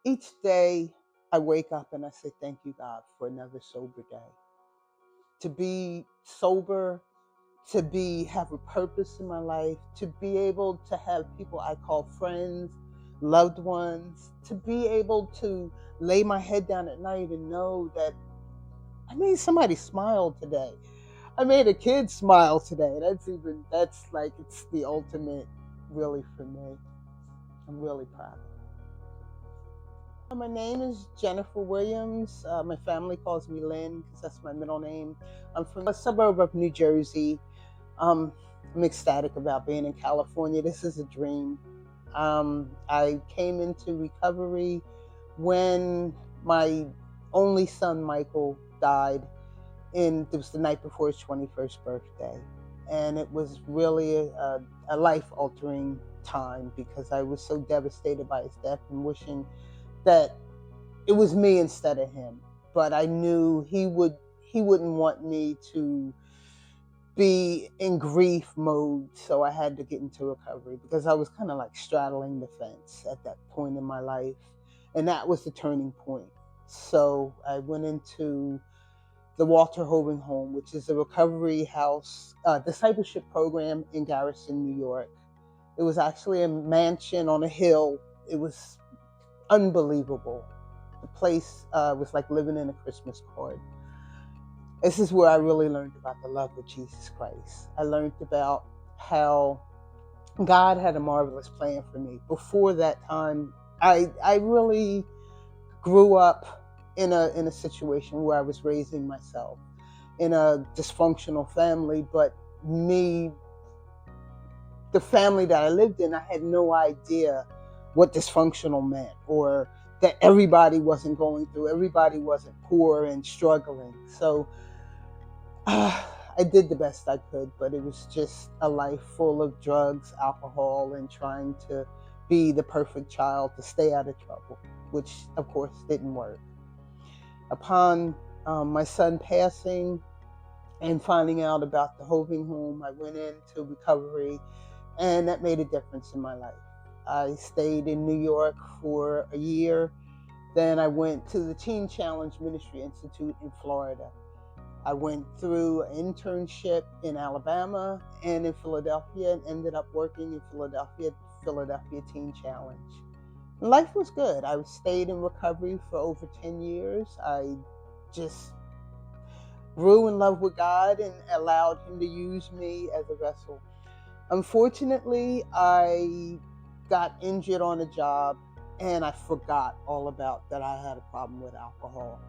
Each day I wake up and I say, thank you, God, for another sober day. To be sober, to have a purpose in my life, to be able to have people I call friends, loved ones, to be able to lay my head down at night and know that I made somebody smile today. I made a kid smile today. That's like, it's the ultimate, really, for me. I'm really proud of it. My name is Jennifer Williams. My family calls me Lynn because that's my middle name. I'm from a suburb of New Jersey. Um, I'm ecstatic about being in California. This is a dream. I came into recovery when my only son, Michael, died. It was the night before his 21st birthday. And it was really a life altering time because I was so devastated by his death and wishing that it was me instead of him. But I knew he wouldn't want me to be in grief mode, so I had to get into recovery because I was kind of like straddling the fence at that point in my life, and that was the turning point. So I went into the Walter Hoban Home, which is a recovery house discipleship program in Garrison, New York. It was actually a mansion on a hill. It was unbelievable. The place was like living in a Christmas card. This is where I really learned about the love of Jesus Christ. I learned about how God had a marvelous plan for me. Before that time, I really grew up in a situation where I was raising myself in a dysfunctional family, but me, the family that I lived in, I had no idea what dysfunctional meant, or that everybody wasn't poor and struggling. So I did the best I could, but it was just a life full of drugs, alcohol, and trying to be the perfect child to stay out of trouble, which of course didn't work. Upon my son passing and finding out about the Hoving Home, I went into recovery, and that made a difference in my life. I stayed in New York for a year. Then I went to the Teen Challenge Ministry Institute in Florida. I went through an internship in Alabama and in Philadelphia, and ended up working in Philadelphia Teen Challenge. Life was good. I stayed in recovery for over 10 years. I just grew in love with God and allowed Him to use me as a vessel. Unfortunately, I got injured on a job, and I forgot all about that I had a problem with alcohol.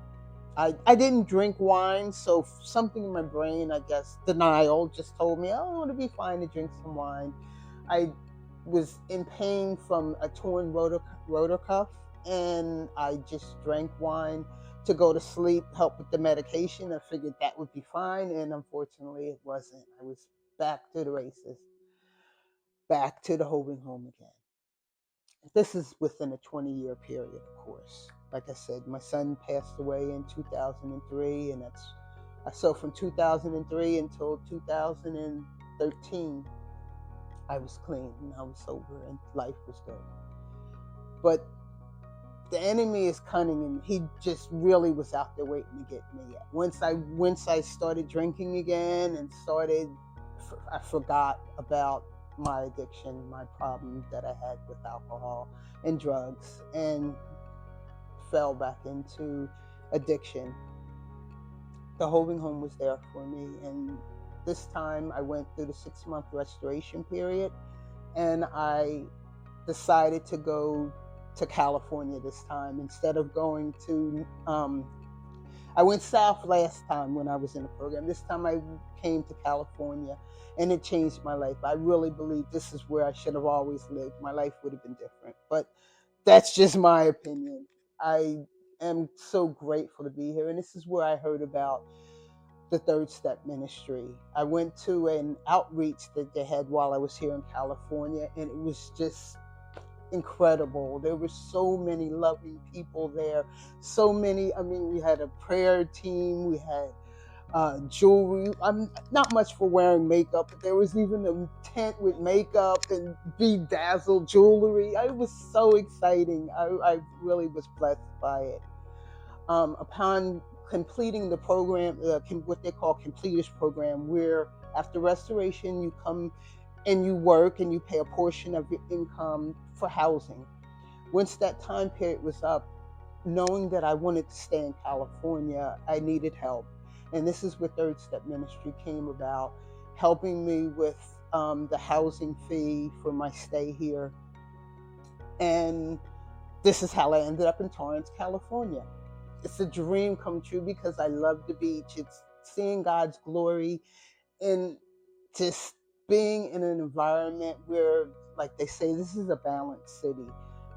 I didn't drink wine, so something in my brain, I guess, denial, just told me, oh, it'll be fine to drink some wine. I was in pain from a torn rotor cuff, and I just drank wine to go to sleep, help with the medication. I figured that would be fine, and unfortunately, it wasn't. I was back to the races, back to the Holding Home again. This is within a 20-year period, of course. Like I said, my son passed away in 2003, and so from 2003 until 2013, I was clean and I was sober and life was good. But the enemy is cunning, and he just really was out there waiting to get me. Once I started drinking again and I forgot about my addiction, my problem that I had with alcohol and drugs, and fell back into addiction. The Holding Home was there for me, and this time I went through the 6-month restoration period, and I decided to go to California this time instead of going to. I went south last time when I was in the program. This time I came to California, and it changed my life. I really believe this is where I should have always lived. My life would have been different, but that's just my opinion. I am so grateful to be here, and this is where I heard about the Third Step Ministry. I went to an outreach that they had while I was here in California, and it was just incredible. There were so many loving people there. So many, I mean, we had a prayer team, we had jewelry. I'm not much for wearing makeup, but there was even a tent with makeup and bedazzled jewelry. It was so exciting. I really was blessed by it. Upon completing the program, what they call completers program, where after restoration you come and you work and you pay a portion of your income for housing. Once that time period was up, knowing that I wanted to stay in California, I needed help. And this is where Third Step Ministry came about, helping me with the housing fee for my stay here. And this is how I ended up in Torrance, California. It's a dream come true because I love the beach. It's seeing God's glory and just being in an environment where, like they say, this is a balanced city.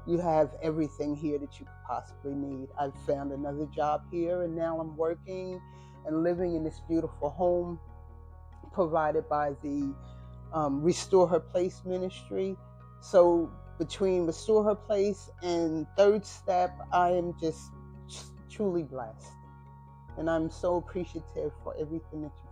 You have everything here that you could possibly need. I've found another job here, and now I'm working and living in this beautiful home provided by the Restore Her Place ministry. So between Restore Her Place and Third Step, I am just truly blessed. And I'm so appreciative for everything that you